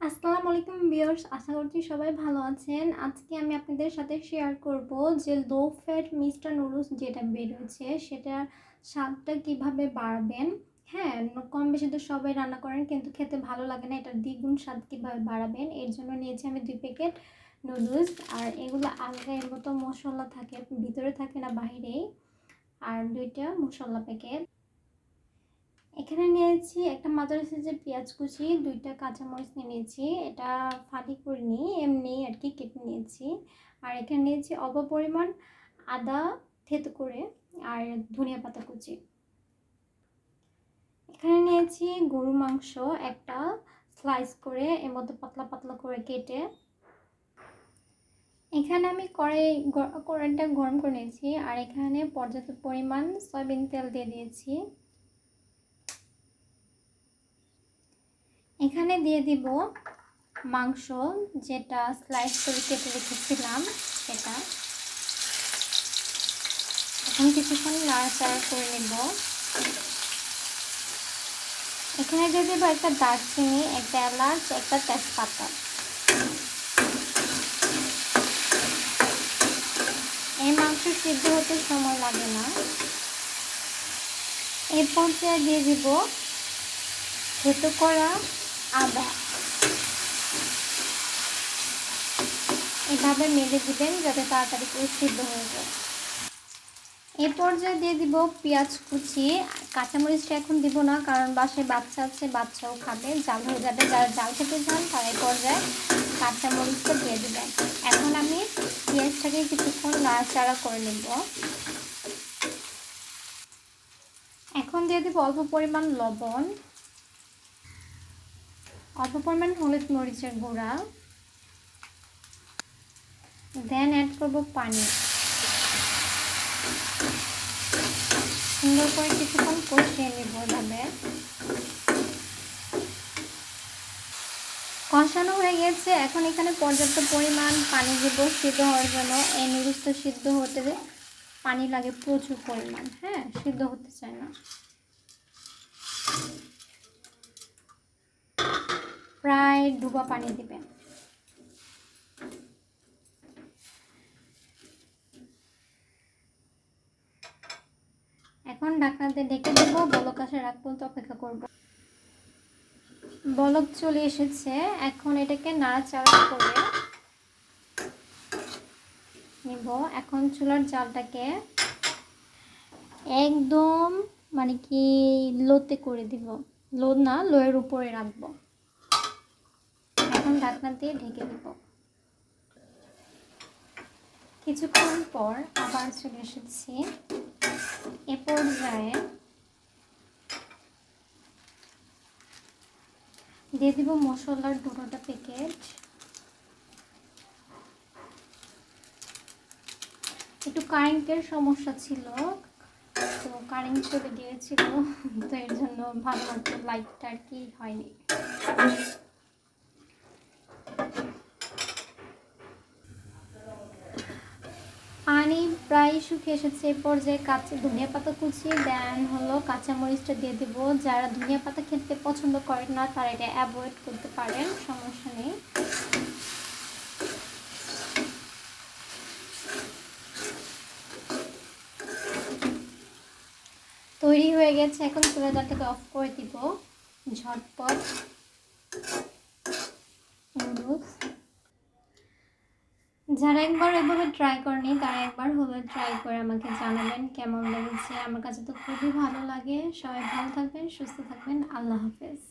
আসসালামু আলাইকুম ভিউয়ার্স, আশা করছি সবাই ভালো আছেন। আজকে আমি আপনাদের সাথে শেয়ার করব যে লো ফ্যাট মিস্টার নুডলস যেটা বের হয়েছে সেটার স্বাদটা কিভাবে বাড়াবেন। হ্যাঁ, কম বেশি তো সবাই রান্না করেন কিন্তু খেতে ভালো লাগে না। এটার দ্বিগুণ স্বাদ কিভাবে বাড়াবেন এর জন্য নিয়েছি আমি 2 প্যাকেট নুডলস। আর এগুলো আলাদা এর মতো মশলা থাকে, ভিতরে থাকে না বাহিরেই। আর 2টা মশলা প্যাকেট। এখানে নিয়েছি একটা মাঝারি সাইজের পেঁয়াজ কুচি, 2টা কাঁচামরিচ নিয়েছি। এটা ফালি করিনি, এমনি আর কি কেটে নিয়েছি। আর এখানে নিয়েছি অল্প পরিমাণ আদা থেতো করে, আর ধনিয়া পাতা কুচি। এখানে নিয়েছি গরু মাংস একটা স্লাইস করে এর মধ্যে পাতলা পাতলা করে কেটে। এখানে আমি কড়াইটা গরম করে নিয়েছি, আর এখানে পর্যাপ্ত পরিমাণ সয়াবিন তেল দিয়ে দিয়েছি। এখানে দিয়ে দিব মাংস যেটা স্লাইস করে কেটে রেখেছিলাম সেটা। এখন কিছুক্ষণ নাড়াচাড়া করে নেব। এখানে দিয়ে দেবো একটা দারচিনি, একটা এলাচ, একটা তেজপাতা। এই মাংস সিদ্ধ হতে সময় লাগে না। এই পর্যায়ে দিয়ে দিব থেতো করা আদা। এভাবে মেলে দিবেন যাতে তাড়াতাড়ি করে সিদ্ধ হয়ে যায়। এই পর্যায়ে দিয়ে দিব পেঁয়াজ কুচি। কাঁচামরিচটা এখন দিব না, কারণ বাসায় বাচ্চা আছে, বাচ্চাও খাবে, জাল হয়ে যাবে। যারা জাল খেতে চান তারা এই পর্যায়ে কাঁচামরিচটা দিয়ে দেবেন। এখন আমি পেঁয়াজটাকে কিছুক্ষণ নাড়াচাড়া করে নেব। এখন দিয়ে দেবো অল্প পরিমাণ লবণ, অল্প পরিমাণ হলুদ মরিচের গুঁড়া, দেন অ্যাড করব পানি। সুন্দর করে কিছুক্ষণ কষিয়ে নেব। এভাবে কষানো হয়ে গেছে। এখন এখানে পর্যাপ্ত পরিমাণ পানি দিব সিদ্ধ হওয়ার জন্য। এই নুডলসটা সিদ্ধ হতে পানি লাগে প্রচুর পরিমাণ, হ্যাঁ, সিদ্ধ হতে চায় না। প্রায় ডুবা পানি দিবেন। এখন ঢাকনাতে ঢেকে দেবো, বলক আসার আগ পর্যন্ত অপেক্ষা করব। বলক চলে এসেছে। এখন এটাকে নাড়াচাড়া করে নিব। এখন চুলার জালটাকে একদম মানে কি লোতে করে দিব, লো না, লোয়ের উপরে রাখবো। এখন ঢাকনা দিয়ে ঢেকে দিব। কিছুক্ষণ পর আবার চলে এসেছি। এ পর্যায়ে দিয়ে দিব মশলার 2টা প্যাকেট। একটু কারেন্টের সমস্যা ছিল, তো কারেন্ট চলে গিয়েছিল, তো এর জন্য ভালো মতো লাইটটা আর কি হয়নি। পানি প্রায় শুকিয়ে এসেছে। এই পর্যায়ে ধনিয়া পাতা কুচি, দেন হলো কাঁচামরিচটা দিয়ে দেবো। যারা ধনিয়া পাতা খেতে পছন্দ করেন না তারা এটা অ্যাভয়েড করতে পারেন, সমস্যা নেই। তৈরি হয়ে গেছে। এখন চুলা জালটাকে অফ করে দিব। ঝটপট নুডলস। যারা একবার এভাবে ট্রাই করেনি তারা একবার হলো ট্রাই করে আমাকে জানাবেন কেমন লেগেছে। আমার কাছে তো খুবই ভালো লাগে। সবাই ভালো থাকবেন, সুস্থ থাকবেন। আল্লাহ হাফেজ।